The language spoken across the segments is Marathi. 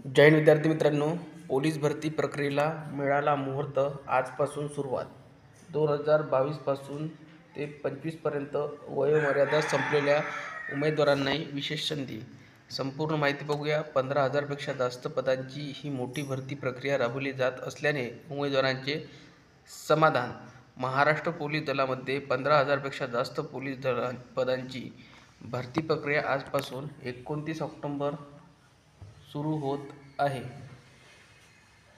जय हिंद विद्यार्थी मित्रांनो, पोलीस भरती प्रक्रियेला मिळाला मुहूर्त. आजपासून सुरुवात. 2022 पासून ते 25 पर्यंत वयोमर्यादा संपलेल्या उमेदवारांनाही विशेष संधी. संपूर्ण माहिती बघूया. 15,000 पेक्षा जास्त पदांची ही मोठी भरती प्रक्रिया राबवली जात असल्याने उमेदवारांचे समाधान. महाराष्ट्र पोलीस दलामध्ये 15,000 पेक्षा जास्त पोलीस पदांची भरती प्रक्रिया आजपासून 29 ऑक्टोबर सुरू होत आहे.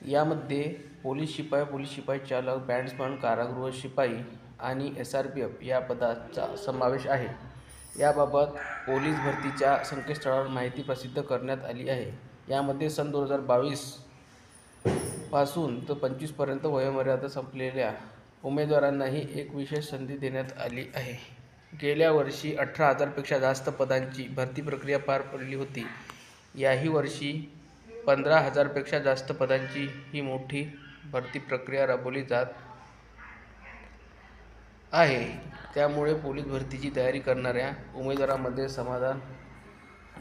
यामध्ये पोलीस शिपाई, पोलीस शिपाई चालक, बॅट्समन, कारागृह शिपाई आणि SRPF या पदांचा समावेश आहे. याबाबत पोलीस भरतीच्या संकेतस्थळावर माहिती प्रसिद्ध करण्यात आली आहे. यामध्ये सन 2022 पासून तर 25 पर्यंत वयोमर्यादा संपलेल्या उमेदवारांनाही एक विशेष संधी देण्यात आली आहे. गेल्या वर्षी 18,000 पेक्षा जास्त पदांची भरती प्रक्रिया पार पडली होती. याही वर्षी 15,000 पेक्षा जास्त पदांची ही मोठी भरती प्रक्रिया राबवली जात आहे. त्यामुळे पोलीस भरतीची तयारी करणाऱ्या उमेदवारांमध्ये समाधान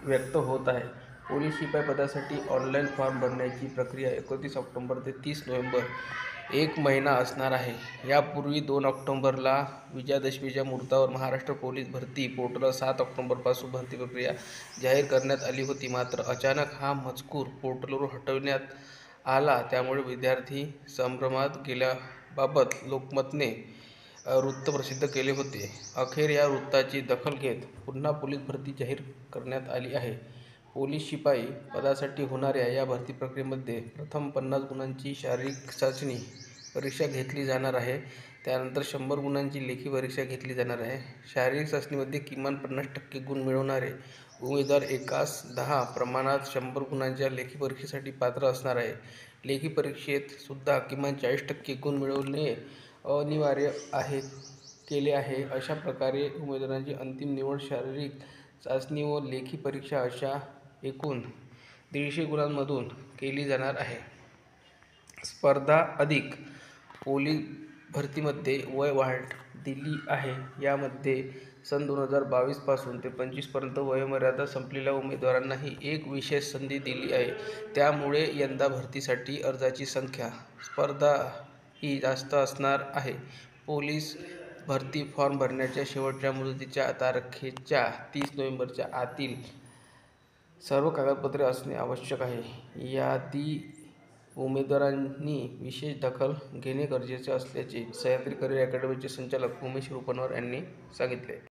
व्यक्त होत आहे. पोलीस शिपाई पदासाठी ऑनलाईन फॉर्म भरण्याची प्रक्रिया 29 ऑक्टोबर ते 30 नोव्हेंबर, 1 महिना असणार आहे. यापूर्वी 2 ऑक्टोबरला विजयादशमीच्या मुहूर्तावर महाराष्ट्र पोलीस भरती पोर्टलवर 7 ऑक्टोबरपासून भरती प्रक्रिया जाहीर करण्यात आली होती. मात्र अचानक हा मजकूर पोर्टलवरून हटविण्यात आला. त्यामुळे विद्यार्थी संभ्रमात गेल्याबाबत लोकमतने वृत्त प्रसिद्ध केले होते. अखेर या वृत्ताची दखल घेत पुन्हा पोलीस भरती जाहीर करण्यात आली आहे. पोलीस शिपाई पदासाठी होणाऱ्या या भरती प्रक्रियेमध्ये प्रथम 50 गुणांची शारीरिक चाचणी परीक्षा घेतली जाणार आहे. त्यानंतर 100 गुणांची लेखी परीक्षा घेतली जाणार आहे. शारीरिक चाचणीमध्ये किमान 50% गुण मिळवणारे उमेदवार एकास 10 प्रमाणात 100 गुणांच्या लेखी परीक्षेसाठी पात्र असणार आहे. लेखी परीक्षेत सुद्धा किमान 40% गुण मिळवणे अनिवार्य केले आहे. अशा प्रकारे उमेदवारांची अंतिम निवड शारीरिक चाचणी व लेखी परीक्षा अशा एकूण 150 गुणांमधून केली जाणार आहे. स्पर्धा अधिक. पोलीस भरतीमध्ये वयवाढ दिली आहे. यामध्ये सन 2022 पासून ते 25 पर्यंत वयोमर्यादा संपलेल्या उमेदवारांनाही एक विशेष संधी दिली आहे. त्यामुळे यंदा भरतीसाठी अर्जाची संख्या, स्पर्धाही जास्त असणार आहे. पोलीस भरती फॉर्म भरण्याच्या शेवटच्या मुदतीच्या तारखेच्या 30 नोव्हेंबरच्या आतील सर्व कागदपत्रे असणे आवश्यक आहे. यादी उमेदवारांनी विशेष दखल घेणे गरजेचे असल्याचे सह्याद्री करिअर अकॅडमीचे संचालक उमेश रुपनवर यांनी सांगितले.